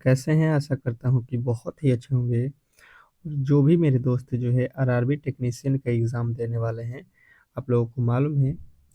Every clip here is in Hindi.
कैसे हैं? आशा करता हूँ कि बहुत ही अच्छे होंगे। जो भी मेरे दोस्त जो है आरआरबी टेक्नीशियन का एग्ज़ाम देने वाले हैं, आप लोगों को मालूम है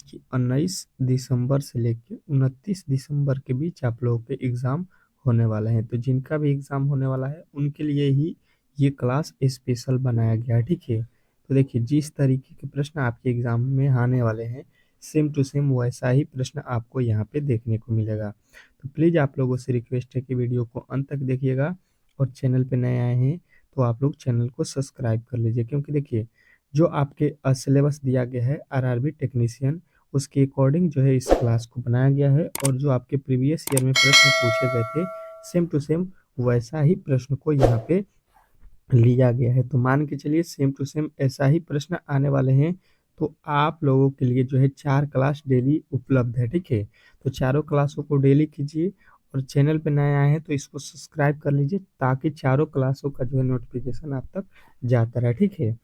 कि 19 दिसंबर से लेके 29 दिसंबर के बीच आप लोगों के एग्ज़ाम होने वाले हैं। तो जिनका भी एग्ज़ाम होने वाला है, उनके लिए ही ये क्लास स्पेशल बनाया गया है, ठीक है? तो देखिए, जिस तरीके के प्रश्न आपके एग्ज़ाम में आने वाले हैं, सेम टू सेम वैसा ही प्रश्न आपको यहाँ पे देखने को मिलेगा। तो प्लीज़ आप लोगों से रिक्वेस्ट है कि वीडियो को अंत तक देखिएगा और चैनल पे नए आए हैं तो आप लोग चैनल को सब्सक्राइब कर लीजिए, क्योंकि देखिए जो आपके सिलेबस दिया गया है आरआरबी टेक्नीशियन, उसके अकॉर्डिंग जो है इस क्लास को बनाया गया है और जो आपके प्रीवियस ईयर में प्रश्न पूछे गए थे सेम टू सेम वैसा ही प्रश्न को यहाँ पे लिया गया है। तो मान के चलिए सेम टू सेम ऐसा ही प्रश्न आने वाले हैं। तो आप लोगों के लिए जो है 4 क्लास डेली उपलब्ध है, ठीक है? तो चारों क्लासों को डेली कीजिए और चैनल पे नए आए हैं तो इसको सब्सक्राइब कर लीजिए ताकि चारों क्लासों का जो है नोटिफिकेशन आप तक जाता रहे, ठीक है?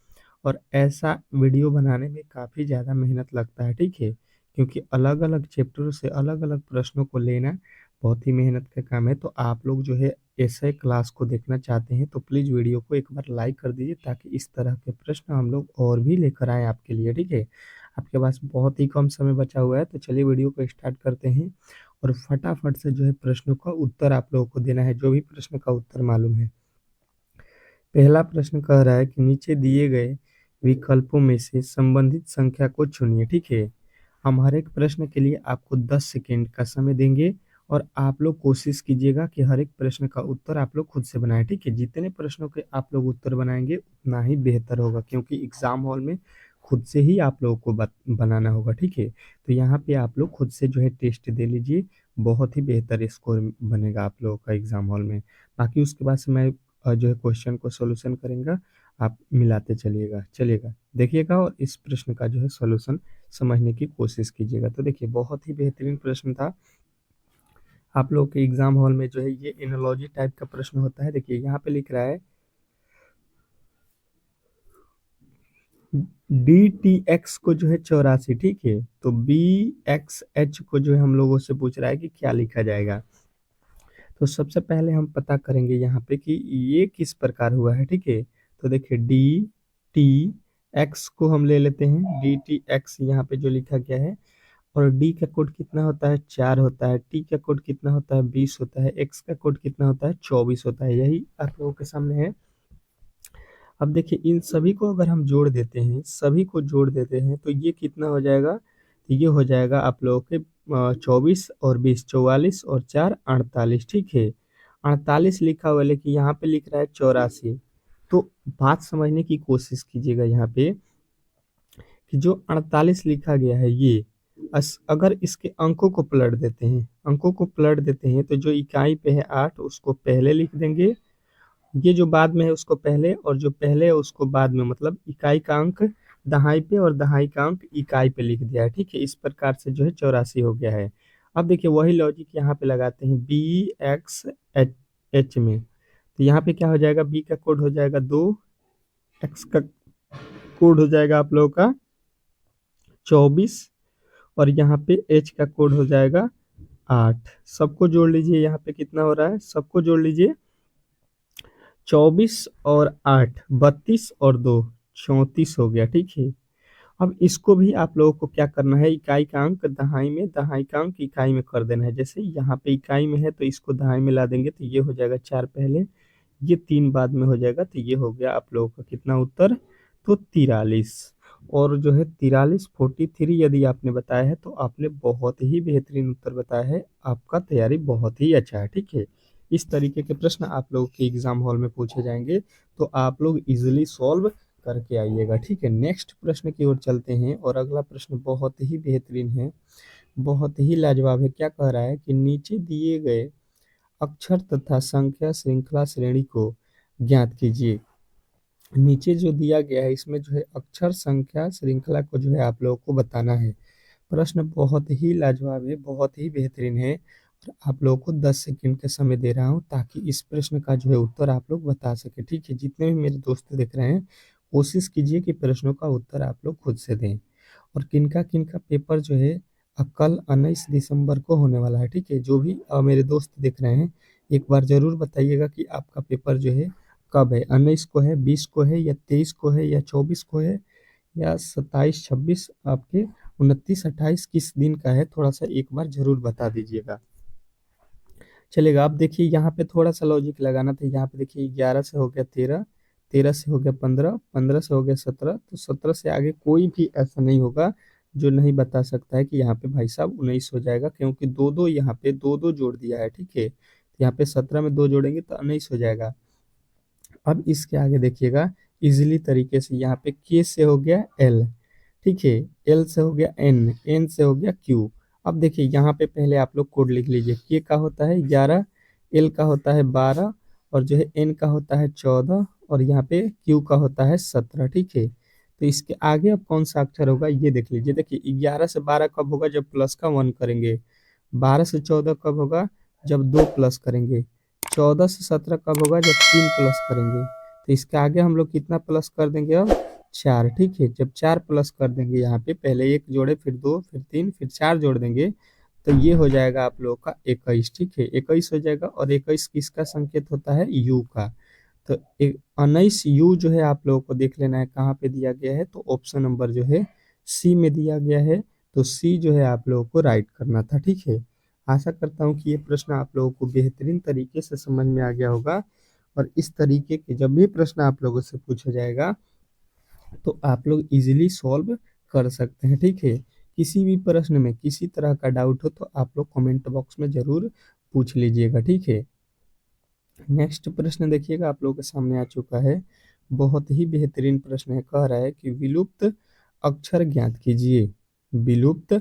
और ऐसा वीडियो बनाने में काफ़ी ज़्यादा मेहनत लगता है, ठीक है? क्योंकि अलग-अलग चैप्टरों से अलग-अलग प्रश्नों को लेना बहुत ही मेहनत का काम है। तो आप लोग जो है ऐसे क्लास को देखना चाहते हैं तो प्लीज़ वीडियो को एक बार लाइक कर दीजिए ताकि इस तरह के प्रश्न हम लोग और भी लेकर आएँ आपके लिए, ठीक है? आपके पास बहुत ही कम समय बचा हुआ है तो चलिए वीडियो को स्टार्ट करते हैं और फटाफट से जो है प्रश्नों का उत्तर आप लोगों को देना है, जो भी प्रश्न का उत्तर मालूम है। पहला प्रश्न कह रहा है कि नीचे दिए गए विकल्पों में से संबंधित संख्या को चुनिए, ठीक है? हम हर एक प्रश्न के लिए आपको 10 सेकंड का समय देंगे और आप लोग कोशिश कीजिएगा कि हर एक प्रश्न का उत्तर आप लोग खुद से बनाएँ, ठीक है? जितने प्रश्नों के आप लोग उत्तर बनाएँगे उतना ही बेहतर होगा, क्योंकि एग्ज़ाम हॉल में खुद से ही आप लोगों को बनाना होगा, ठीक है? तो यहाँ पे आप लोग खुद से जो है टेस्ट दे लीजिए, बहुत ही बेहतर स्कोर बनेगा आप लोगों का एग्ज़ाम हॉल में। बाकी उसके बाद से मैं जो है क्वेश्चन को सॉल्यूशन करेंगे, आप मिलाते चलिएगा, देखिएगा और इस प्रश्न का जो है सॉल्यूशन समझने की कोशिश कीजिएगा। तो देखिए बहुत ही बेहतरीन प्रश्न था। आप लोग के एग्जाम हॉल में जो है ये एनालॉजी टाइप का प्रश्न होता है। देखिए यहाँ पे लिख रहा है डी टी एक्स को जो है 84, ठीक है? तो बी एक्स एच को जो है हम लोगों से पूछ रहा है कि क्या लिखा जाएगा। तो सबसे पहले हम पता करेंगे यहाँ पे कि ये किस प्रकार हुआ है, ठीक है? तो देखिए डी टी एक्स को हम ले लेते हैं, डी टी एक्स यहाँ पे जो लिखा गया है। और डी का कोड कितना होता है? 4 होता है। टी का कोड कितना होता है? 20 होता है। एक्स का कोड कितना होता है? 24 होता है। यही आप लोगों के सामने है। अब देखिए इन सभी को अगर हम जोड़ देते हैं, सभी को जोड़ देते हैं तो ये कितना हो जाएगा? तो ये हो जाएगा आप लोगों के 24 और 20, 44 और 4 48, ठीक है? 48 लिखा हुआ है लेकिन यहाँ पे लिख रहा है 84। तो बात समझने की कोशिश कीजिएगा यहाँ पे कि जो 48 लिखा गया है ये अगर इसके अंकों को पलट देते हैं तो जो इकाई पे है 8 उसको पहले लिख देंगे, ये जो बाद में है उसको पहले और जो पहले है उसको बाद में, मतलब इकाई का अंक दहाई पे और दहाई का अंक इकाई पे लिख दिया है, ठीक है? इस प्रकार से जो है 84 हो गया है। अब देखिए वही लॉजिक यहाँ पे लगाते हैं बी एक्स एच एच में। तो यहाँ पे क्या हो जाएगा? बी का कोड हो जाएगा 2, एक्स का कोड हो जाएगा आप लोगों का 24 और यहाँ पे एच का कोड हो जाएगा 8। सबको जोड़ लीजिए, यहाँ पे कितना हो रहा है? सबको जोड़ लीजिए, 24 और 8 32 और 2 34 हो गया, ठीक है? अब इसको भी आप लोगों को क्या करना है? इकाई का अंक दहाई में, दहाई का अंक इकाई में कर देना है। जैसे यहाँ पे इकाई में है तो इसको दहाई में ला देंगे तो ये हो जाएगा 4 पहले, ये 3 बाद में हो जाएगा। तो ये हो गया आप लोगों का कितना उत्तर? तो 43। और जो है 43 43 यदि आपने बताया है तो आपने बहुत ही बेहतरीन उत्तर बताया है, आपका तैयारी बहुत ही अच्छा है, ठीक है? इस तरीके के प्रश्न आप लोगों के एग्जाम हॉल में पूछे जाएंगे तो आप लोग इजिली सॉल्व करके आइएगा, ठीक है? नेक्स्ट प्रश्न की ओर चलते हैं और अगला प्रश्न बहुत ही बेहतरीन है, बहुत ही लाजवाब है। क्या कह रहा है कि नीचे दिए गए अक्षर तथा संख्या श्रृंखला श्रेणी को ज्ञात कीजिए। नीचे जो दिया गया है इसमें जो है अक्षर संख्या श्रृंखला को जो है आप लोगों को बताना है। प्रश्न बहुत ही लाजवाब है, बहुत ही बेहतरीन है और आप लोगों को 10 सेकंड का समय दे रहा हूँ ताकि इस प्रश्न का जो है उत्तर आप लोग बता सके, ठीक है? जितने भी मेरे दोस्त देख रहे हैं कोशिश कीजिए कि प्रश्नों का उत्तर आप लोग खुद से दें। और किनका किनका पेपर जो है कल 19 दिसंबर को होने वाला है, ठीक है? जो भी मेरे दोस्त देख रहे हैं एक बार ज़रूर बताइएगा कि आपका पेपर जो है कब है, 19 को है, 20 को है या 23 को है या 24 को है या 27, 26 आपके 29, 28 किस दिन का है, थोड़ा-सा एक बार ज़रूर बता दीजिएगा। चलेगा। अब देखिए यहाँ पे थोड़ा-सा लॉजिक लगाना था। यहाँ पे देखिए 11 से हो गया 13, 13 से हो गया 15, 15 से हो गया 17, तो 17 से आगे कोई भी ऐसा नहीं होगा जो नहीं बता सकता है कि यहाँ पे भाई साहब 19 हो जाएगा, क्योंकि 2-2 यहाँ पे 2-2 जोड़ दिया है, ठीक है? तो यहाँ पे 17 में 2 जोड़ेंगे तो 19 हो जाएगा। अब इसके आगे देखिएगा, इजीली तरीके से यहाँ पे के से हो गया एल, ठीक है? एल से हो गया एन, एन से हो गया क्यू। अब देखिए यहाँ पे पहले आप लोग कोड लिख लीजिए। के का होता है 11, एल का होता है 12 और जो है एन का होता है 14 और यहाँ पे क्यू का होता है 17, ठीक है? तो इसके आगे अब कौन सा अक्षर होगा ये देख लीजिए। देखिए 11 से 12 कब होगा, जब प्लस का 1 करेंगे। 12 से 14 कब होगा, जब 2 प्लस करेंगे। 14 से 17 कब होगा, जब 3 प्लस करेंगे। तो इसके आगे हम लोग कितना प्लस कर देंगे अब, 4, ठीक है? जब 4 प्लस कर देंगे, यहाँ पे पहले 1 जोड़े, फिर 2, फिर 3, फिर 4 जोड़ देंगे, तो ये हो जाएगा आप लोगों का 21, ठीक है? 21 हो जाएगा। और 21 किसका संकेत होता है, यू का। तो 19 यू जो है आप लोगों को देख लेना है कहाँ पे दिया गया है, तो ऑप्शन नंबर जो है सी में दिया गया है। तो सी जो है आप लोगों को राइट करना था, ठीक है? आशा करता हूँ कि ये प्रश्न आप लोगों को बेहतरीन तरीके से समझ में आ गया होगा। और इस तरीके के जब भी प्रश्न आप लोगों से पूछा जाएगा तो आप लोग इजीली सॉल्व कर सकते हैं, ठीक है? किसी भी प्रश्न में किसी तरह का डाउट हो तो आप लोग कमेंट बॉक्स में ज़रूर पूछ लीजिएगा, ठीक है? नेक्स्ट प्रश्न देखिएगा आप लोगों के सामने आ चुका है। बहुत ही बेहतरीन प्रश्न है। कह रहा है कि विलुप्त अक्षर ज्ञात कीजिए। विलुप्त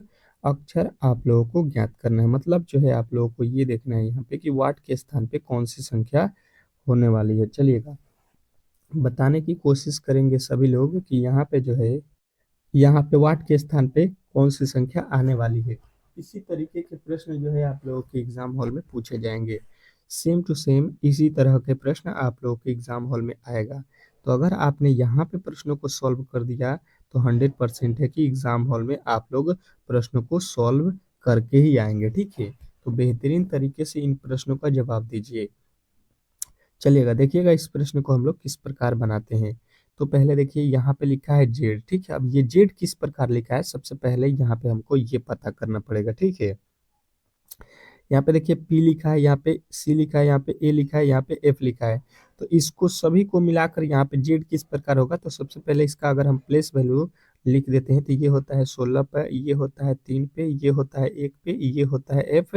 अक्षर आप लोगों को ज्ञात करना है, मतलब जो है आप लोगों को ये देखना है यहाँ पे कि वाट के स्थान पे कौन सी संख्या होने वाली है। चलिएगा, बताने की कोशिश करेंगे सभी लोग कि यहाँ पे जो है, यहाँ पे वाट के स्थान पे कौन सी संख्या आने वाली है। इसी तरीके के प्रश्न जो है आप लोगों के एग्जाम हॉल में पूछे जाएंगे। सेम टू सेम इसी तरह के प्रश्न आप लोगों के एग्जाम हॉल में आएगा। तो अगर आपने यहाँ पे प्रश्नों को सॉल्व कर दिया तो 100% है कि एग्जाम हॉल में आप लोग प्रश्नों को सॉल्व करके ही आएंगे, ठीक है? तो बेहतरीन तरीके से इन प्रश्नों का जवाब दीजिए। चलिएगा, देखिएगा इस प्रश्न को हम लोग किस प्रकार बनाते हैं। तो पहले देखिए यहाँ पे लिखा है जेड, ठीक है? अब ये जेड किस प्रकार लिखा है, सबसे पहले यहाँ पे हमको ये पता करना पड़ेगा, ठीक है? यहाँ पे देखिए पी लिखा है, यहाँ पे सी लिखा है, यहाँ पे ए लिखा है, यहाँ पे एफ लिखा है। तो इसको सभी को मिलाकर यहाँ पे जेड किस प्रकार होगा, तो सबसे पहले इसका अगर हम प्लेस वैल्यू लिख देते हैं तो ये होता है 16 पे, ये होता है 3 पे, ये होता है 1 पे, ये होता है एफ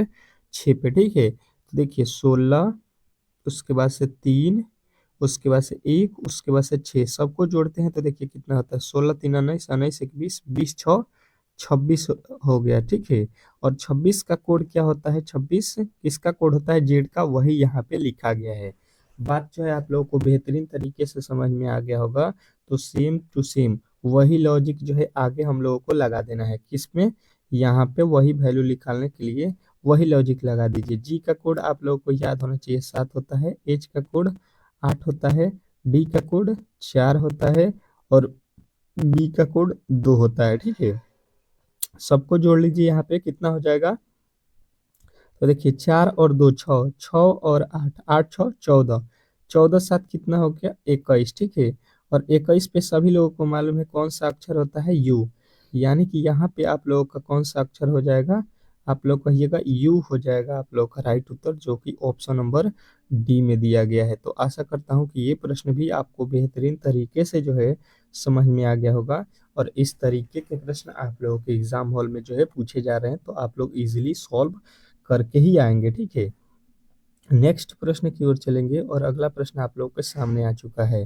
6 पे, ठीक है? तो देखिए 16, उसके बाद से 3, उसके बाद से 1, उसके बाद से 6, सबको जोड़ते हैं तो देखिए कितना होता है, 16 3 19, 19 21, 20 6 26 हो गया, ठीक है? और 26 का कोड क्या होता है, 26 किसका कोड होता है, जेड का, वही यहाँ पे लिखा गया है। बात जो है आप लोगों को बेहतरीन तरीके से समझ में आ गया होगा। तो सेम टू सेम वही लॉजिक जो है आगे हम लोगों को लगा देना है, किसमें, यहाँ पे वही वैल्यू निकालने के लिए वही लॉजिक लगा दीजिए। जी का कोड आप लोगों को याद होना चाहिए, 7 होता है। एच का कोड 8 होता है। डी का कोड 4 होता है और बी का कोड 2 होता है, ठीक है? सबको जोड़ लीजिए, यहाँ पे कितना हो जाएगा, तो देखिए 4 और 2 6, 6 और 8, 8 6 14, 14 7 कितना हो गया, 21, ठीक है? और 21 पे सभी लोगों को मालूम है कौन सा अक्षर होता है, यू। यानी कि यहाँ पे आप लोगों का कौन सा अक्षर हो जाएगा, आप लोग कहिएगा यू हो जाएगा आप लोग का राइट उत्तर, जो कि ऑप्शन नंबर डी में दिया गया है। तो आशा करता हूँ कि ये प्रश्न भी आपको बेहतरीन तरीके से जो है समझ में आ गया होगा। और इस तरीके के प्रश्न आप लोगों के एग्जाम हॉल में जो है पूछे जा रहे हैं तो आप लोग इजीली सॉल्व करके ही आएंगे, ठीक है? नेक्स्ट प्रश्न की ओर चलेंगे और अगला प्रश्न आप लोगों के सामने आ चुका है।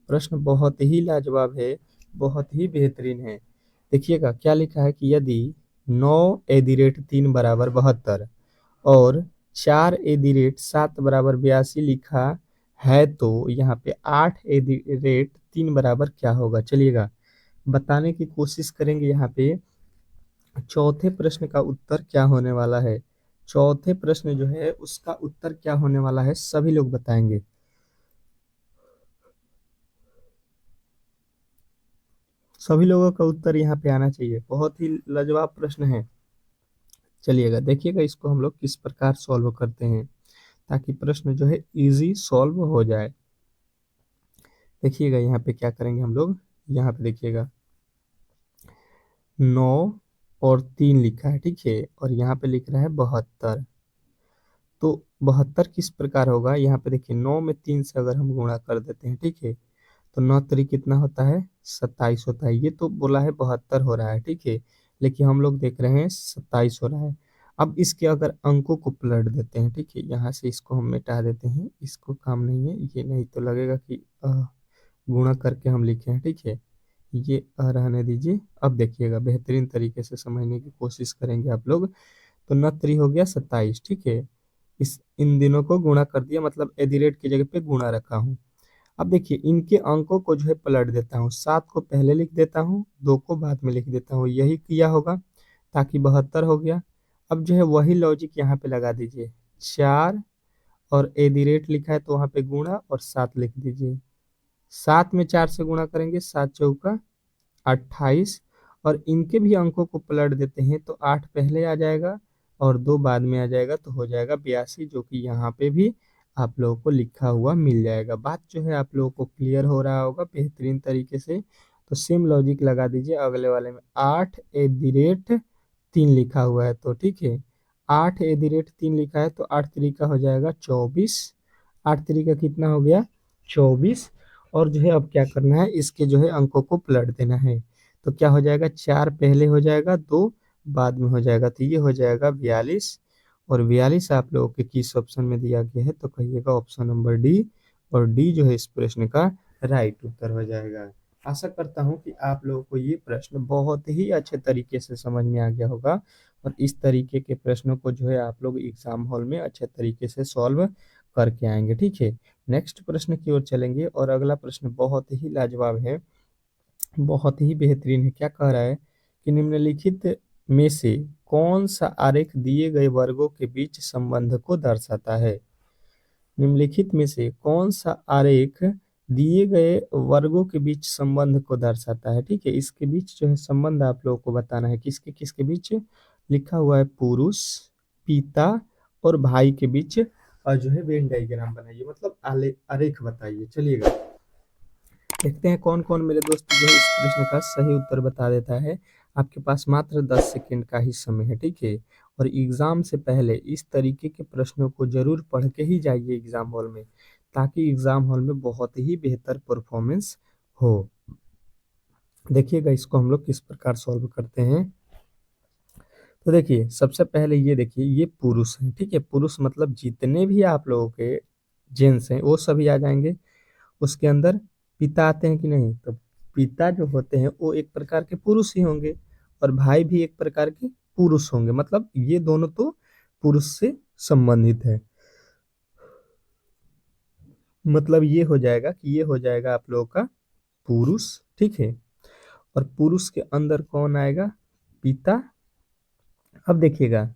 प्रश्न बहुत ही लाजवाब है, बहुत ही बेहतरीन है। देखिएगा क्या लिखा है कि यदि 9 @ 3 बराबर 72 और 4 @ 7 बराबर 82 लिखा है तो यहाँ पे 8 @ 3 बराबर क्या होगा। चलिएगा, बताने की कोशिश करेंगे यहाँ पे चौथे प्रश्न का उत्तर क्या होने वाला है। चौथे प्रश्न जो है उसका उत्तर क्या होने वाला है, सभी लोग बताएंगे। सभी लोगों का उत्तर यहाँ पे आना चाहिए, बहुत ही लाजवाब प्रश्न है। चलिएगा, देखिएगा इसको हम लोग किस प्रकार सॉल्व करते हैं। ताकि प्रश्न जो है इजी सॉल्व हो जाए। देखिएगा यहाँ पे क्या करेंगे हम लोग, यहाँ पे देखिएगा 9 और 3 लिखा है, ठीक है, और यहाँ पे लिख रहा है 72। तो 72 किस प्रकार होगा, यहाँ पे देखिए 9 में 3 से अगर हम गुणा कर देते हैं, ठीक है, तो 9 3 कितना होता है, 27 होता है। ये तो बोला है 72 हो रहा है, ठीक है, लेकिन हम लोग देख रहे हैं 27 हो रहा है। अब इसके अगर अंकों को पलट देते हैं, ठीक है, यहाँ से इसको हम मिटा देते हैं, इसको काम नहीं है, ये नहीं तो लगेगा कि गुणा करके हम लिखे हैं, ठीक है, ये रहने दीजिए। अब देखिएगा बेहतरीन तरीके से समझने की कोशिश करेंगे आप लोग। तो 9 3 हो गया 27, ठीक है, इस इन दिनों को गुणा कर दिया, मतलब एदिरेट की जगह पे गुणा रखा हूँ। अब देखिए इनके अंकों को जो है पलट देता हूँ, 7 को पहले लिख देता हूँ, 2 को बाद में लिख देता हूँ, यही किया होगा, ताकि 72 हो गया। अब जो है वही लॉजिक यहाँ पे लगा दीजिए, 4 और एदिरेट लिखा है तो वहाँ पे गुणा और 7 लिख दीजिए। 7 में 4 से गुणा करेंगे, 7 चौका 28, और इनके भी अंकों को पलट देते हैं तो 8 पहले आ जाएगा और 2 बाद में आ जाएगा, तो हो जाएगा 82, जो कि यहाँ पे भी आप लोगों को लिखा हुआ मिल जाएगा। बात जो है आप लोगों को क्लियर हो रहा होगा बेहतरीन तरीके से। तो सेम लॉजिक लगा दीजिए अगले वाले में, 8 एट दी रेट 3 लिखा हुआ है तो ठीक है, 8 एट दी रेट 3 लिखा है तो 8 तरीका हो जाएगा 24, 8 तरीका कितना हो गया 24। और जो है अब क्या करना है, इसके जो है अंकों को पलट देना है। तो क्या हो जाएगा, 4 पहले हो जाएगा, 2 बाद में हो जाएगा, तो ये हो जाएगा 42। और 42 आप लोगों के किस ऑप्शन में दिया गया है, तो कहिएगा ऑप्शन नंबर डी। और डी जो है इस प्रश्न का राइट उत्तर हो जाएगा। आशा करता हूँ कि आप लोगों को ये प्रश्न बहुत ही अच्छे तरीके से समझ में आ गया होगा, और इस तरीके के प्रश्नों को जो है आप लोग एग्जाम हॉल में अच्छे तरीके से सॉल्व करके आएंगे, ठीक है। नेक्स्ट प्रश्न की ओर चलेंगे, और अगला प्रश्न बहुत ही लाजवाब है, बहुत ही बेहतरीन है। क्या कह रहा है कि निम्नलिखित में से कौन सा आरेख दिए गए वर्गों के बीच संबंध को दर्शाता है। निम्नलिखित में से कौन सा आरेख दिए गए वर्गों के बीच संबंध को दर्शाता है, ठीक है। इसके बीच जो है संबंध आप लोगों को बताना है, किसके किसके बीच लिखा हुआ है, पुरुष, पिता और भाई के बीच, और जो है वेन डायग्राम बनाइए, मतलब आरेख बताइए। चलिएगा देखते हैं कौन कौन मेरे दोस्त जो है इस प्रश्न का सही उत्तर बता देता है। आपके पास मात्र 10 सेकंड का ही समय है, ठीक है, और एग्जाम से पहले इस तरीके के प्रश्नों को जरूर पढ़ के ही जाइए एग्जाम हॉल में, ताकि एग्जाम हॉल में बहुत ही बेहतर परफॉर्मेंस हो। देखिएगा इसको हम लोग किस प्रकार सॉल्व करते हैं। तो देखिए सबसे पहले ये देखिए, ये पुरुष है, ठीक है, पुरुष मतलब जितने भी आप लोगों के जेंट्स हैं वो सभी आ जाएंगे। उसके अंदर पिता आते हैं कि नहीं, तो पिता जो होते हैं वो एक प्रकार के पुरुष ही होंगे, और भाई भी एक प्रकार के पुरुष होंगे, मतलब ये दोनों तो पुरुष से संबंधित है। मतलब ये हो जाएगा कि ये हो जाएगा आप लोगों का पुरुष, ठीक है, और पुरुष के अंदर कौन आएगा, पिता। अब देखिएगा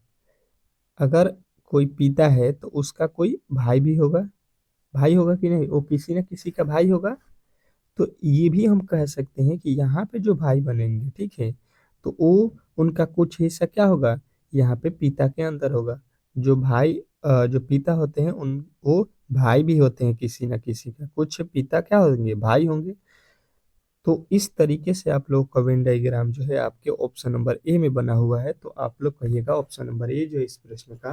अगर कोई पिता है तो उसका कोई भाई भी होगा, भाई होगा कि नहीं, वो किसी न किसी का भाई होगा। तो ये भी हम कह सकते हैं कि यहाँ पे जो भाई बनेंगे, ठीक है, तो वो उनका कुछ हिस्सा क्या होगा, यहाँ पे पिता के अंदर होगा। जो भाई जो पिता होते हैं उन वो भाई भी होते हैं किसी न किसी का, कुछ पिता क्या होंगे, भाई होंगे। तो इस तरीके से आप लोग का वेन डायग्राम जो है आपके ऑप्शन नंबर ए में बना हुआ है, तो आप लोग कहिएगा ऑप्शन नंबर ए जो इस प्रश्न का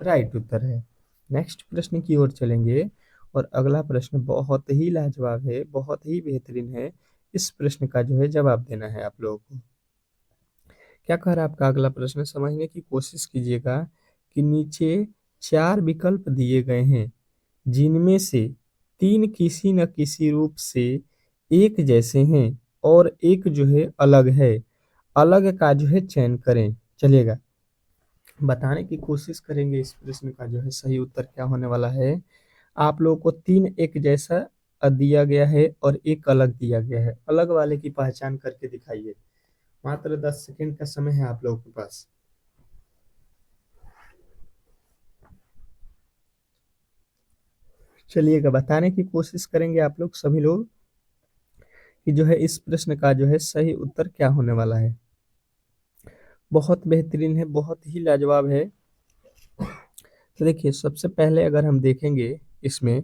राइट उत्तर है। नेक्स्ट प्रश्न की ओर चलेंगे, और अगला प्रश्न बहुत ही लाजवाब है, बहुत ही बेहतरीन है। इस प्रश्न का जो है जवाब देना है आप लोगों को। क्या कह रहा है आपका अगला प्रश्न, समझने की कोशिश कीजिएगा कि नीचे 4 विकल्प दिए गए हैं, जिनमें से 3 किसी न किसी रूप से एक जैसे हैं और एक जो है अलग है। अलग का जो है चयन करें। चलिएगा बताने की कोशिश करेंगे इस प्रश्न का जो है सही उत्तर क्या होने वाला है। आप लोगों को 3 एक जैसा दिया गया है और एक अलग दिया गया है। अलग वाले की पहचान करके दिखाइए। मात्र 10 सेकंड का समय है आप लोगों के पास। चलिएगा बताने की कोशिश करेंगे आप लोग सभी लोग कि जो है इस प्रश्न का जो है सही उत्तर क्या होने वाला है। बहुत बेहतरीन है, बहुत ही लाजवाब है। तो देखिए सबसे पहले अगर हम देखेंगे इसमें,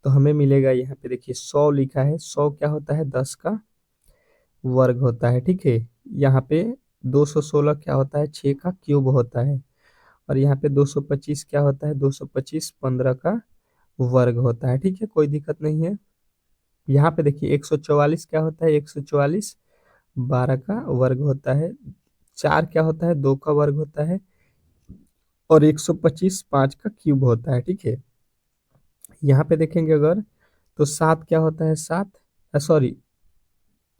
तो हमें मिलेगा यहाँ पे देखिए 100 लिखा है। 100 क्या होता है? 10 का वर्ग होता है, ठीक है। यहाँ पे 216 क्या होता है? 6 का क्यूब होता है। और यहाँ पे 225 क्या होता है? 225 15 का वर्ग होता है, ठीक है, कोई दिक्कत नहीं है। यहाँ पे देखिए 144 क्या होता है? 144 12 का वर्ग होता है। 4 क्या होता है? 2 का वर्ग होता है। और 125 5 का क्यूब होता है, ठीक है। यहाँ पे देखेंगे अगर, तो 7 क्या होता है? 7 सॉरी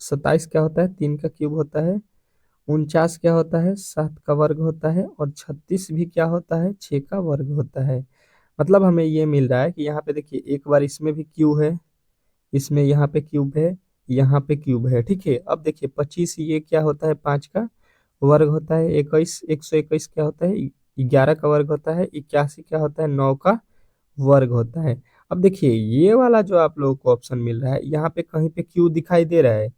27 क्या होता है? 3 का क्यूब होता है। 49 क्या होता है? 7 का वर्ग होता है। और 36 भी क्या होता है? 6 का वर्ग होता है। मतलब हमें ये मिल रहा है कि यहाँ पे देखिए एक बार इसमें भी क्यूब है, इसमें यहाँ पे क्यूब है, यहाँ पे क्यूब है, ठीक है। अब देखिए 25 ये क्या होता है? 5 का वर्ग होता है। 21 121 क्या होता है? 11 का वर्ग होता है। 81 क्या होता है? 9 का वर्ग होता है। अब देखिए ये वाला जो आप लोगों को ऑप्शन मिल रहा है, यहाँ पे कहीं पे क्यू दिखाई दे रहा है,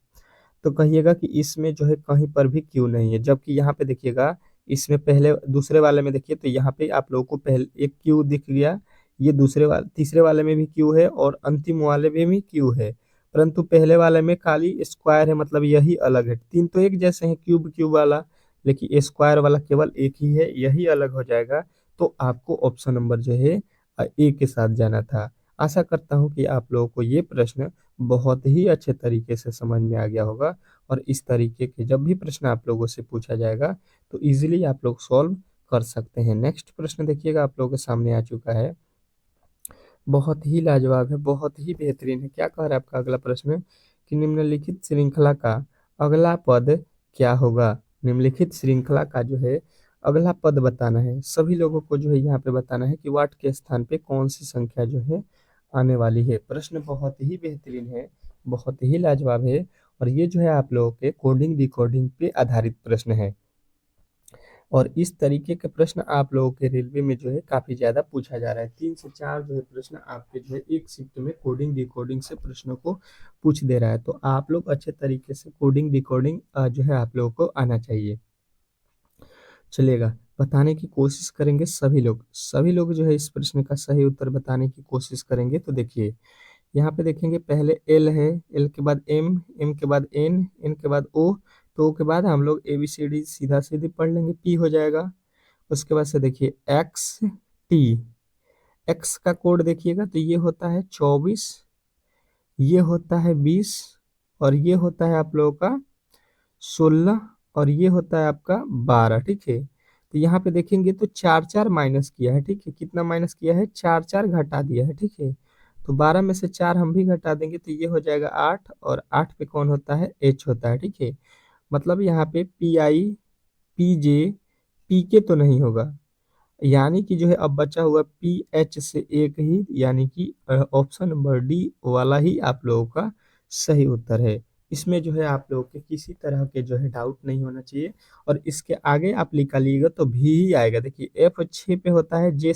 तो कहिएगा कि इसमें जो है कहीं पर भी क्यू नहीं है। जबकि यहाँ पे देखिएगा, इसमें पहले दूसरे वाले में देखिए तो यहाँ पे आप लोगों को पहले एक क्यू दिख गया। ये दूसरे वाले तीसरे वाले में भी क्यू है और अंतिम वाले में भी क्यू है। परंतु पहले वाले में खाली स्क्वायर है, मतलब यही अलग है। तीन तो एक जैसे हैं क्यूब क्यूब वाला, लेकिन स्क्वायर वाला केवल एक ही है, यही अलग हो जाएगा। तो आपको ऑप्शन नंबर जो है ए के साथ जाना था। आशा करता हूँ कि आप लोगों को ये प्रश्न बहुत ही अच्छे तरीके से समझ में आ गया होगा। और इस तरीके के जब भी प्रश्न आप लोगों से पूछा जाएगा तो इजीली आप लोग सॉल्व कर सकते हैं। नेक्स्ट प्रश्न देखिएगा आप लोगों के सामने आ चुका है, बहुत ही लाजवाब है, बहुत ही बेहतरीन है। क्या कह रहा है आपका अगला प्रश्न कि निम्नलिखित श्रृंखला का अगला पद क्या होगा? निम्नलिखित श्रृंखला का जो है अगला पद बताना है। सभी लोगों को जो है यहाँ पे बताना है कि वाट के स्थान पे कौन सी संख्या जो है आने वाली है। प्रश्न बहुत ही बेहतरीन है, बहुत ही लाजवाब है। और ये जो है आप लोगों के कोडिंग डिकोडिंग पे आधारित प्रश्न है। और इस तरीके के प्रश्न आप लोगों के रेलवे में जो है काफी ज्यादा पूछा जा रहा है। 3 से 4 जो है प्रश्न आपके जो है एक शिफ्ट में कोडिंग डिकोडिंग से प्रश्नों को पूछ दे रहा है। तो आप लोग अच्छे तरीके से कोडिंग डिकोडिंग जो है आप लोगों को आना चाहिए। चलेगा, बताने की कोशिश करेंगे सभी लोग जो है इस प्रश्न का सही उत्तर बताने की कोशिश करेंगे। तो देखिए यहाँ पे देखेंगे, पहले एल है, एल के बाद एम, एम के बाद एन, एन के बाद ओ, तो ओ के बाद हम लोग ए बी सी डी सीधा सीधी पढ़ लेंगे, पी हो जाएगा। उसके बाद से देखिए एक्स टी, एक्स का कोड देखिएगा तो ये होता है 24, ये होता है 20, और ये होता है आप लोगों का 16, और ये होता है आपका 12, ठीक है। तो यहाँ पे देखेंगे तो 4 4 माइनस किया है, ठीक है। कितना माइनस किया है? 4 4 घटा दिया है, ठीक है। तो 12 में से 4 हम भी घटा देंगे तो ये हो जाएगा 8, और 8 पे कौन होता है? एच होता है, ठीक है। मतलब यहाँ पे P I, P J, P के तो नहीं होगा, यानी कि जो है अब बचा हुआ पी एच से एक ही, यानी कि ऑप्शन नंबर डी वाला ही आप लोगों का सही उत्तर है। इसमें जो है आप लोगों के किसी तरह के जो है डाउट नहीं होना चाहिए। और इसके आगे आप निकालिएगा तो भी ही आएगा। देखिए एफ 6 पे होता है, जे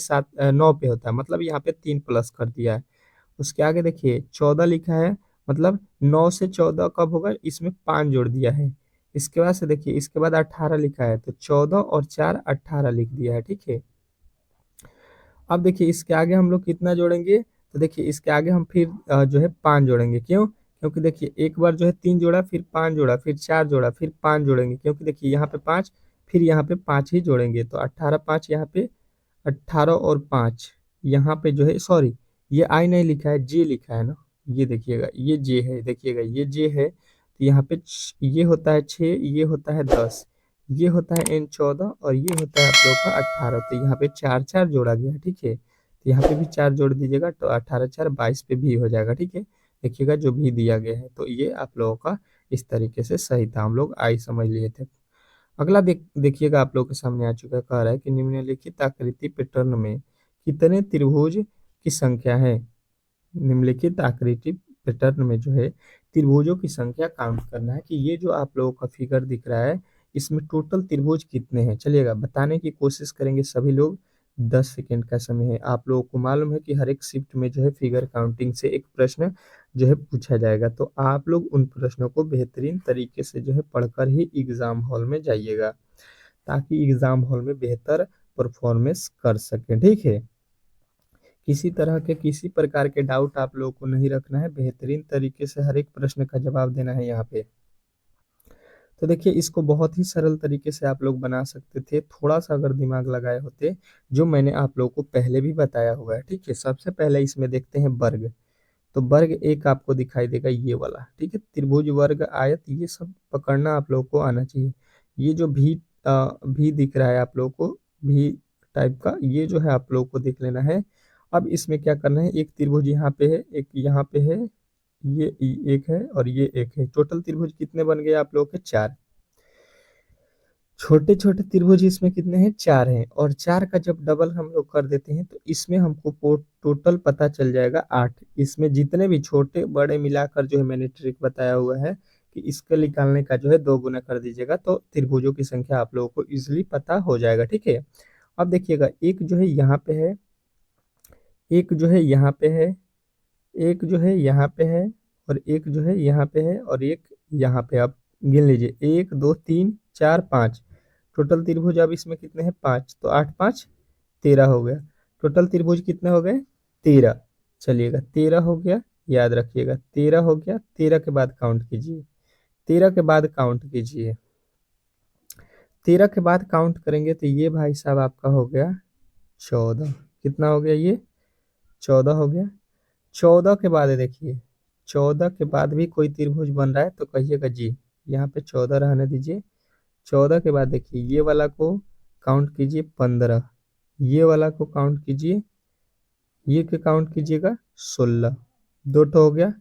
9 पे होता है, मतलब यहाँ पे 3 प्लस कर दिया है। उसके आगे देखिए 14 लिखा है, मतलब 9 से 14 कब होगा? इसमें 5 जोड़ दिया है। इसके बाद से देखिए इसके बाद 18 लिखा है, तो 14 और 4 18 लिख दिया है, ठीक है। अब देखिए इसके आगे हम लोग कितना जोड़ेंगे? तो देखिए इसके आगे हम फिर जो है 5 जोड़ेंगे। क्यों? क्योंकि देखिए एक बार जो है 3 जोड़ा, फिर 5 जोड़ा, फिर 4 जोड़ा, फिर 5 जोड़ेंगे, क्योंकि देखिए यहाँ पे 5, फिर यहाँ पे 5 ही जोड़ेंगे। तो 18 5 यहाँ पे, 18 और 5 यहाँ पे जो है, सॉरी ये आई नहीं लिखा है, जे लिखा है ना। ये देखिएगा ये जे है, देखिएगा ये जे है। तो यहाँ पे ये होता है 6, ये होता है 10, ये होता है एन 14, और ये होता है आप लोग का 18। तो यहाँ पे 4 4 जोड़ा गया है, ठीक है। तो यहाँ पे भी 4 जोड़ दीजिएगा तो 18 4 22 पे भी हो जाएगा, ठीक है। देखिएगा जो भी दिया गया है, तो ये आप लोगों का इस तरीके से सही था, हम लोग आई समझ लिए थे। अगला देखिएगा आप लोगों के सामने आ चुका है, कह रहा है कि निम्नलिखित आकृति पैटर्न में कितने त्रिभुज की संख्या है? निम्नलिखित आकृति पैटर्न में जो है त्रिभुजों की संख्या काउंट करना है कि ये जो आप लोगों का फिगर दिख रहा है इसमें टोटल त्रिभुज कितने हैं। चलिएगा बताने की कोशिश करेंगे सभी लोग। 10 सेकेंड का समय है। आप लोगों को मालूम है कि हर एक शिफ्ट में जो है फिगर काउंटिंग से एक प्रश्न जो है पूछा जाएगा, तो आप लोग उन प्रश्नों को बेहतरीन तरीके से जो है पढ़कर ही एग्जाम हॉल में जाइएगा, ताकि एग्जाम हॉल में बेहतर परफॉर्मेंस कर सकें, ठीक है। किसी तरह के किसी प्रकार के डाउट आप लोगों को नहीं रखना है, बेहतरीन तरीके से हर एक प्रश्न का जवाब देना है यहाँ पे। तो देखिए इसको बहुत ही सरल तरीके से आप लोग बना सकते थे, थोड़ा सा अगर दिमाग लगाए होते, जो मैंने आप लोगों को पहले भी बताया हुआ है। ठीक है, सबसे पहले इसमें देखते हैं वर्ग। तो वर्ग एक आपको दिखाई देगा ये वाला। ठीक है, त्रिभुज, वर्ग, आयत, ये सब पकड़ना आप लोगों को आना चाहिए। ये जो भी दिख रहा है आप लोगों को, भी टाइप का, ये जो है आप लोगों को देख लेना है। अब इसमें क्या करना है, एक त्रिभुज यहाँ पे है, एक यहाँ पे है, ये एक है और ये एक है। टोटल त्रिभुज कितने बन गए आप लोगों के? 4। छोटे छोटे त्रिभुज इसमें कितने हैं? 4 हैं। और 4 का जब डबल हम लोग कर देते हैं तो इसमें हमको टोटल पता चल जाएगा 8। इसमें जितने भी छोटे बड़े मिलाकर जो है मैंने ट्रिक बताया हुआ है कि इसके निकालने का जो है 2 गुना कर दीजिएगा तो त्रिभुजों की संख्या आप लोगों को इजिली पता हो जाएगा। ठीक है, अब देखिएगा एक जो है यहाँ पे है, एक जो है यहाँ पे है, एक जो है यहाँ पे है, और एक जो है यहाँ पे है, और एक यहाँ पे। आप गिन लीजिए, 1 2 3 4 5। टोटल त्रिभुज अब इसमें कितने हैं? 5। तो 8 5 13 हो गया। टोटल त्रिभुज कितने हो गए? 13। चलिएगा 13 हो गया, याद रखिएगा 13 हो गया। 13 के बाद काउंट कीजिए, 13 के बाद काउंट कीजिए, 13 के बाद काउंट करेंगे तो ये भाई साहब आपका हो गया 14। कितना हो गया? ये 14 हो गया। 14 के बाद देखिए, 14 के बाद भी कोई त्रिभुज बन रहा है तो कहिएगा जी। यहाँ पे 14 रहने दीजिए। 14 के बाद देखिए ये वाला को काउंट कीजिए 15, ये वाला को काउंट कीजिए, ये के काउंट कीजिएगा 16। 2 हो गया,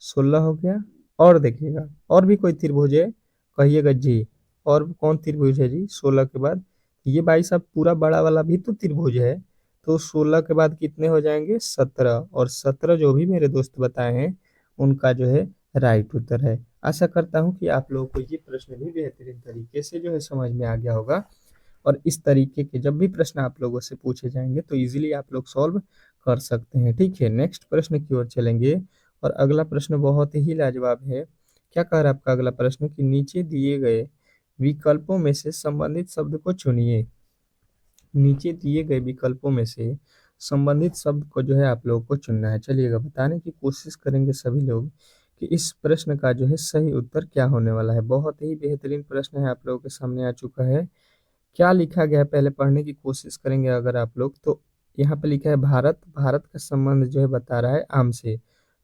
16 हो गया। और देखिएगा और भी कोई त्रिभुज है, कहिएगा जी। और कौन त्रिभुज है जी 16 के बाद? ये भाई साहब पूरा बड़ा वाला भी तो त्रिभुज है। तो 16 के बाद कितने हो जाएंगे? 17। और 17 जो भी मेरे दोस्त बताए हैं उनका जो है राइट उत्तर है। आशा करता हूँ कि आप लोगों को ये प्रश्न भी बेहतरीन तरीके से जो है समझ में आ गया होगा। और इस तरीके के जब भी प्रश्न आप लोगों से पूछे जाएंगे तो इजीली आप लोग सॉल्व कर सकते हैं। ठीक है, नेक्स्ट प्रश्न की ओर चलेंगे। और अगला प्रश्न बहुत ही लाजवाब है। क्या कह रहा है आपका अगला प्रश्न कि नीचे दिए गए विकल्पों में से संबंधित शब्द को चुनिए। नीचे दिए गए विकल्पों में से संबंधित शब्द को जो है आप लोगों को चुनना है। चलिएगा बताने की कोशिश करेंगे सभी लोग कि इस प्रश्न का जो है सही उत्तर क्या होने वाला है। बहुत ही बेहतरीन प्रश्न है, आप लोगों के सामने आ चुका है। क्या लिखा गया है पहले पढ़ने की कोशिश करेंगे अगर आप लोग। तो यहाँ पे लिखा है भारत, भारत का संबंध जो है बता रहा है आम से।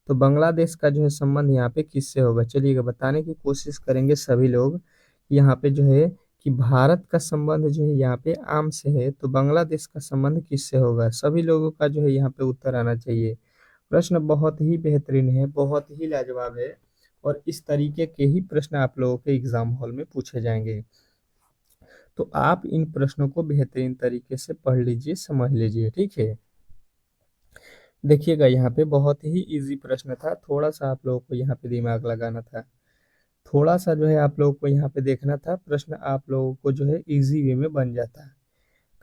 तो बांग्लादेश का जो है संबंध यहाँ पे किससे होगा? चलिएगा बताने की कोशिश करेंगे सभी लोग। यहाँ पे जो है कि भारत का संबंध जो है यहाँ पे आम से है, तो बांग्लादेश का संबंध किससे होगा? सभी लोगों का जो है यहाँ पे उत्तर आना चाहिए। प्रश्न बहुत ही बेहतरीन है, बहुत ही लाजवाब है। और इस तरीके के ही प्रश्न आप लोगों के एग्जाम हॉल में पूछे जाएंगे। तो आप इन प्रश्नों को बेहतरीन तरीके से पढ़ लीजिए, समझ लीजिए। ठीक है, देखिएगा यहाँ पे बहुत ही इजी प्रश्न था, थोड़ा सा आप लोगों को यहाँ पे दिमाग लगाना था, थोड़ा सा जो है आप लोगों को यहाँ पे देखना था। प्रश्न आप लोगों को जो है इजी वे में बन जाता है।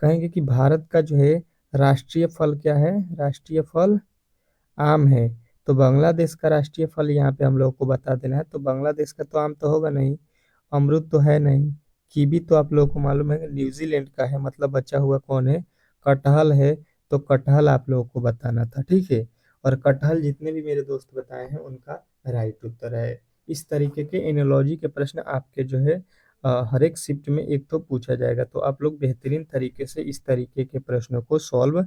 कहेंगे कि भारत का जो है राष्ट्रीय फल क्या है? राष्ट्रीय फल आम है। तो बांग्लादेश का राष्ट्रीय फल यहाँ पे हम लोग को बता देना है। तो बांग्लादेश का तो आम तो होगा नहीं, अमरूद तो है नहीं, कीवी तो आप लोगों को मालूम है न्यूजीलैंड का है, मतलब बचा हुआ कौन है? कटहल है। तो कटहल आप लोगों को बताना था। ठीक है, और कटहल जितने भी मेरे दोस्त बताए हैं उनका राइट उत्तर है। इस तरीके के एनोलॉजी के प्रश्न आपके जो है हर एक शिफ्ट में एक तो पूछा जाएगा। तो आप लोग बेहतरीन तरीके से इस तरीके के प्रश्नों को सॉल्व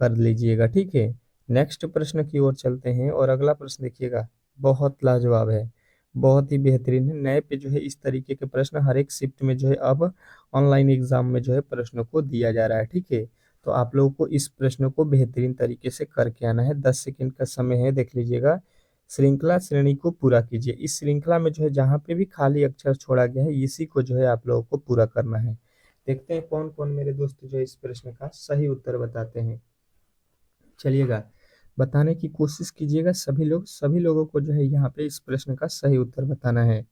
कर लीजिएगा। ठीक है, नेक्स्ट प्रश्न की ओर चलते हैं। और अगला प्रश्न देखिएगा, बहुत लाजवाब है, बहुत ही बेहतरीन है। नए पे जो है इस तरीके के प्रश्न हर एक शिफ्ट में जो है अब ऑनलाइन एग्जाम में जो है प्रश्नों को दिया जा रहा है। ठीक है, तो आप लोगों को इस प्रश्न को बेहतरीन तरीके से करके आना है। 10 सेकंड का समय है, देख लीजिएगा। श्रृंखला श्रेणी को पूरा कीजिए। इस श्रृंखला में जो है जहाँ पे भी खाली अक्षर छोड़ा गया है इसी को जो है आप लोगों को पूरा करना है। देखते हैं कौन कौन मेरे दोस्त जो है इस प्रश्न का सही उत्तर बताते हैं। चलिएगा बताने की कोशिश कीजिएगा सभी लोग, सभी लोगों को जो है यहाँ पे इस प्रश्न का सही उत्तर बताना है।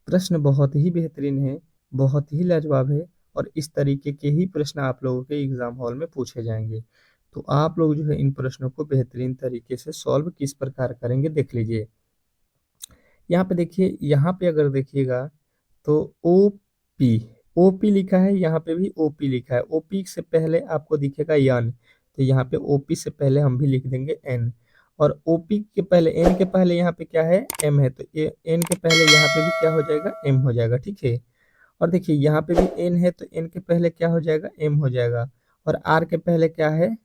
प्रश्न बहुत ही बेहतरीन है, बहुत ही लाजवाब है। और इस तरीके के ही प्रश्न आप लोगों के एग्जाम हॉल में पूछे जाएंगे। तो आप लोग जो है इन प्रश्नों को बेहतरीन तरीके से सॉल्व किस प्रकार करेंगे देख लीजिए। यहाँ पे देखिए, यहाँ पे अगर देखिएगा तो ओपी, ओपी लिखा है, यहाँ पे भी ओपी लिखा है। ओपी से पहले आपको दिखेगा यन, तो यहाँ पे ओपी से पहले हम भी लिख देंगे एन, और ओपी के पहले एन के पहले यहाँ पे क्या है, एम है, तो एन के पहले यहाँ पे भी क्या हो जाएगा, एम हो जाएगा। ठीक है, और देखिए यहाँ पे भी एन है तो एन के पहले क्या हो जाएगा, एम हो जाएगा, और आर के पहले क्या है,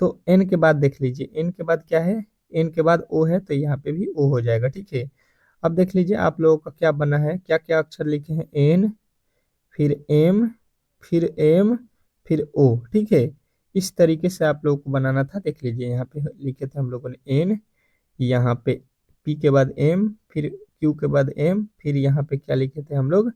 तो एन के बाद देख लीजिए, एन के बाद क्या है, एन के बाद ओ है, तो यहाँ पे भी ओ हो जाएगा। ठीक है, अब देख लीजिए आप लोगों का क्या बना है, क्या क्या अक्षर लिखे हैं, एन, फिर एम, फिर एम, फिर ओ। ठीक है, इस तरीके से आप लोगों को बनाना था। देख लीजिए यहाँ पे लिखे थे हम लोगों ने एन, यहाँ पे पी के बाद एम, फिर क्यू के बाद एम, फिर यहाँ पे क्या लिखे थे हम लोग,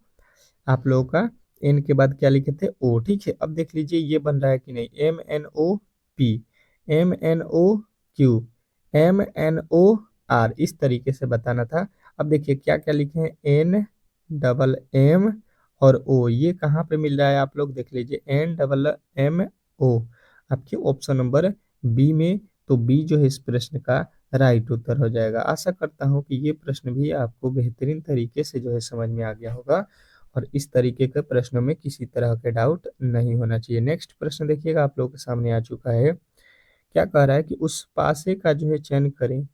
आप लोगों का एन के बाद क्या लिखे थे, ओ। ठीक है, अब देख लीजिए ये बन रहा है कि नहीं, M N O P, M N O Q, M N O R, इस तरीके से बताना था। अब देखिए क्या क्या लिखे हैं, एन डबल एम और ओ, ये कहाँ पे मिल रहा है आप लोग देख लीजिए, एन डबल एम ओ, आपके ऑप्शन नंबर बी में। तो बी जो है इस प्रश्न का राइट उत्तर हो जाएगा। आशा करता हूँ कि ये प्रश्न भी आपको बेहतरीन तरीके से जो है समझ में आ गया होगा, और इस तरीके के प्रश्नों में किसी तरह के डाउट नहीं होना चाहिए। नेक्स्ट प्रश्न देखिएगा आप लोगों के सामने आ चुका है। क्या कह रहा है कि उस पासे का जो है चयन करें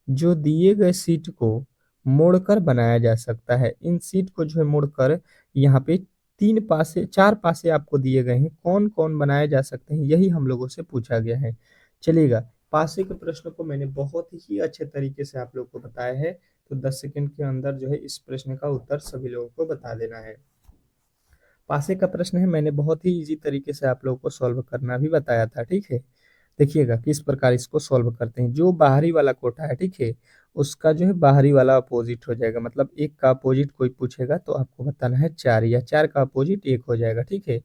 जो दिए गए सीट को मोड़कर बनाया जा सकता है। इन सीट को जो है मोड़कर यहाँ पे तीन पासे, चार पासे आपको दिए गए हैं, कौन कौन बनाए जा सकते हैं, यही हम लोगों से पूछा गया है। चलिएगा, पासे के प्रश्न को मैंने बहुत ही अच्छे तरीके से आप लोग को बताया है, तो 10 सेकंड के अंदर जो है इस प्रश्न का उत्तर सभी लोगों को बता देना है। पासे का प्रश्न है, मैंने बहुत ही इजी तरीके से आप लोगों को सॉल्व करना भी बताया था। ठीक है, देखिएगा किस प्रकार इसको सॉल्व करते हैं। जो बाहरी वाला कोठा है, ठीक है, उसका जो है बाहरी वाला अपोजिट हो जाएगा, मतलब एक का अपोजिट कोई पूछेगा तो आपको बताना है चार, या चार का अपोजिट एक हो जाएगा। ठीक है,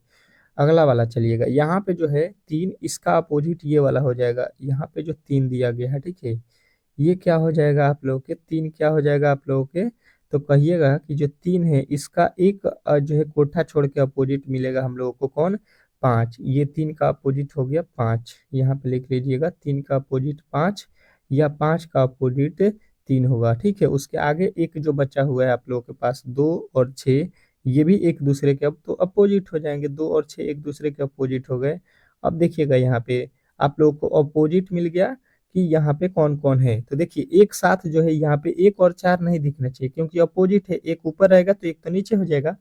अगला वाला चलिएगा, यहाँ पे जो है तीन, इसका अपोजिट ये वाला हो जाएगा, यहाँ पे जो तीन दिया गया है, ठीक है, ये क्या हो जाएगा आप लोगों के, तीन क्या हो जाएगा आप लोगों के, तो कहिएगा कि जो तीन है इसका एक जो है कोठा छोड़ के अपोजिट मिलेगा हम लोगों को, कौन, पाँच। ये तीन का अपोजिट हो गया पाँच, यहाँ पे लिख लीजिएगा, तीन का अपोजिट पाँच, या पाँच का अपोजिट तीन होगा। ठीक है, उसके आगे एक जो बचा हुआ है आप लोगों के पास, दो और छः, ये भी एक दूसरे के अब तो अपोजिट हो जाएंगे, दो और छः एक दूसरे के अपोजिट हो गए। अब देखिएगा यहाँ पे आप लोग को अपोजिट मिल गया कि यहाँ पे कौन कौन है, तो देखिए एक साथ जो है यहाँ पे एक और चार नहीं दिखना चाहिए, क्योंकि अपोजिट है, एक ऊपर रहेगा तो एक तो नीचे हो जाएगा।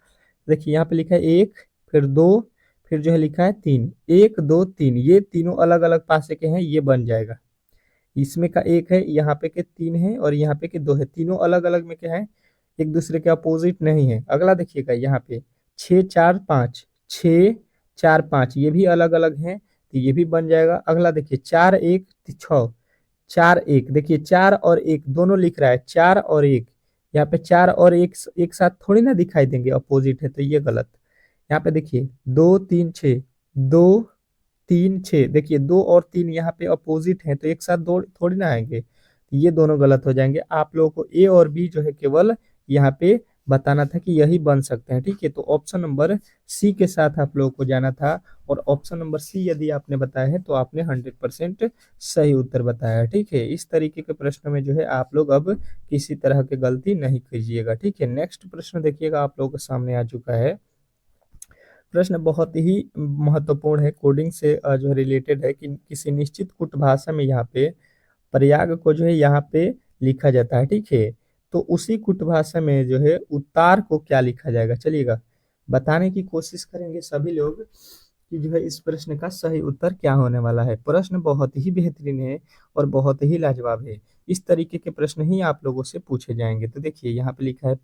देखिए यहाँ पे लिखा है एक, फिर दो, फिर जो है लिखा है तीन, एक दो तीन, ये तीनों अलग अलग पासे के हैं, ये बन जाएगा। इसमें का एक है, यहाँ पे के तीन है, और यहाँ पे के दो है, तीनों अलग अलग में क्या है, एक दूसरे के अपोजिट नहीं है। अगला देखिएगा यहाँ पे छः चार पाँच, छः चार पाँच, ये भी अलग अलग हैं, तो ये भी बन जाएगा। अगला देखिए चार एक छः, चार एक, देखिए चार और एक दोनों लिख रहा है, चार और एक, यहाँ पे चार और एक साथ थोड़ी ना दिखाई देंगे, अपोजिट है, तो ये गलत। यहाँ पे देखिए दो तीन छः, दो तीन छः, देखिए दो और तीन यहाँ पे अपोजिट है, तो एक साथ दो थोड़ी ना आएंगे, तो ये दोनों गलत हो जाएंगे। आप लोगों को ए और बी जो है केवल यहाँ पे बताना था कि यही बन सकते हैं। ठीक है, तो ऑप्शन नंबर सी के साथ आप लोगों को जाना था, और ऑप्शन नंबर सी यदि आपने बताया है तो आपने 100% सही उत्तर बताया है। ठीक है, इस तरीके के प्रश्न में जो है आप लोग अब किसी तरह की गलती नहीं कीजिएगा। ठीक है, नेक्स्ट प्रश्न देखिएगा आप लोगों के सामने आ चुका है। प्रश्न बहुत ही महत्वपूर्ण है, कोडिंग से जो है रिलेटेड है, कि किसी निश्चित कुट भाषा में यहाँ पे प्रयाग को जो है यहाँ पे लिखा जाता है। ठीक है, तो उसी कुट भाषा में जो है उतार को क्या लिखा जाएगा, चलिएगा बताने की कोशिश करेंगे सभी लोग कि जो है इस प्रश्न का सही उत्तर क्या होने वाला है। प्रश्न बहुत ही बेहतरीन है और बहुत ही लाजवाब है, इस तरीके के प्रश्न ही आप लोगों से पूछे जाएंगे। तो देखिए यहाँ पे लिखा है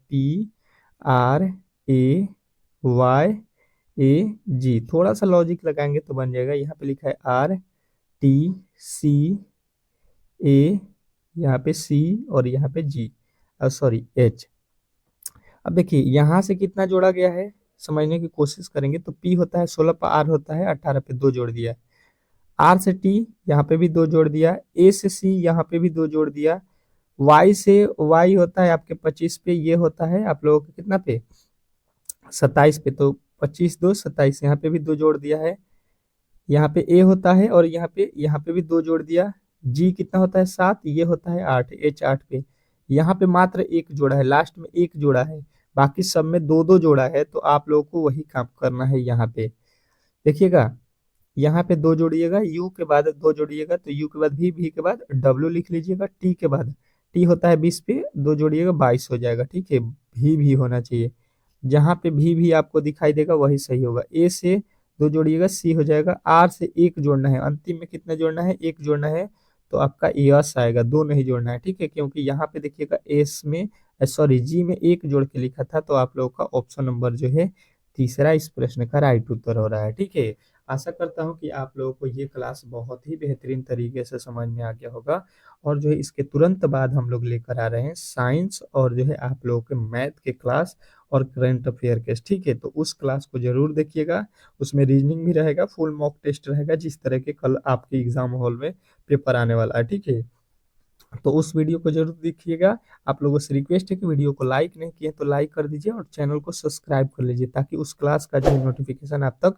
PRAYG, थोड़ा सा लॉजिक लगाएंगे तो बन जाएगा। यहाँ पे लिखा है RTCA, यहाँ पे C और यहाँ पे G, सॉरी H। अब देखिए यहाँ से कितना जोड़ा गया है समझने की कोशिश करेंगे, तो P होता है 16 पर R होता है 18 पे दो जोड़ दिया, R से T यहाँ पे भी दो जोड़ दिया, A से C यहाँ पे भी दो जोड़ दिया, Y से Y होता है आपके 25 पे, ये होता है आप लोगों के कितना पे, 27 पे, तो 25 दो 27, यहाँ पे भी दो जोड़ दिया है। यहाँ पे ए होता है और यहाँ पे भी दो जोड़ दिया, जी कितना होता है 7, ये होता है 8, एच 8 पे, यहाँ पे मात्र एक जोड़ा है, लास्ट में एक जोड़ा है, बाकी सब में दो दो जोड़ा है, तो आप लोगों को वही काम करना है। यहाँ पे देखिएगा यहाँ पे दो जोड़िएगा, यू के बाद दो जोड़िएगा तो यू के बाद भी के बाद डब्ल्यू लिख लीजिएगा, टी के बाद टी होता है 20 पे, दो जोड़िएगा 22 हो जाएगा, ठीक है। भी होना चाहिए, जहाँ पे भी आपको दिखाई देगा वही सही होगा। ए से दो जोड़िएगा सी हो जाएगा, आर से एक जोड़ना है, अंतिम में कितना जोड़ना है, एक जोड़ना है, तो आपका यस आएगा, दो नहीं जोड़ना है, ठीक है। क्योंकि यहाँ पे देखिएगा एस में, सॉरी जी में एक जोड़ के लिखा था, तो आप लोगों का ऑप्शन नंबर जो है तीसरा इस प्रश्न का राइट उत्तर हो रहा है, ठीक है। आशा करता हूँ कि आप लोगों को ये क्लास बहुत ही बेहतरीन तरीके से समझ में आ गया होगा। और जो है इसके तुरंत बाद हम लोग लेकर आ रहे हैं साइंस और जो है आप लोगों के मैथ के क्लास और करंट अफेयर के, ठीक है। तो उस क्लास को जरूर देखिएगा, उसमें रीजनिंग भी रहेगा, फुल मॉक टेस्ट रहेगा, जिस तरह के कल आपके एग्जाम हॉल में पेपर आने वाला है, ठीक है। तो उस वीडियो को जरूर देखिएगा। आप लोगों से रिक्वेस्ट है कि वीडियो को लाइक नहीं किए तो लाइक कर दीजिए और चैनल को सब्सक्राइब कर लीजिए, ताकि उस क्लास का जो है नोटिफिकेशन आप तक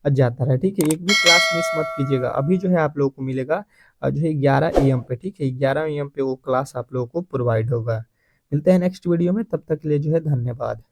जाता रहे, ठीक है। एक भी क्लास मिस मत कीजिएगा। अभी जो है आप लोगों को मिलेगा जो है 11 AM पे, ठीक है, 11 AM पे वो क्लास आप लोगों को प्रोवाइड होगा। मिलते हैं नेक्स्ट वीडियो में, तब तक के लिए जो है धन्यवाद।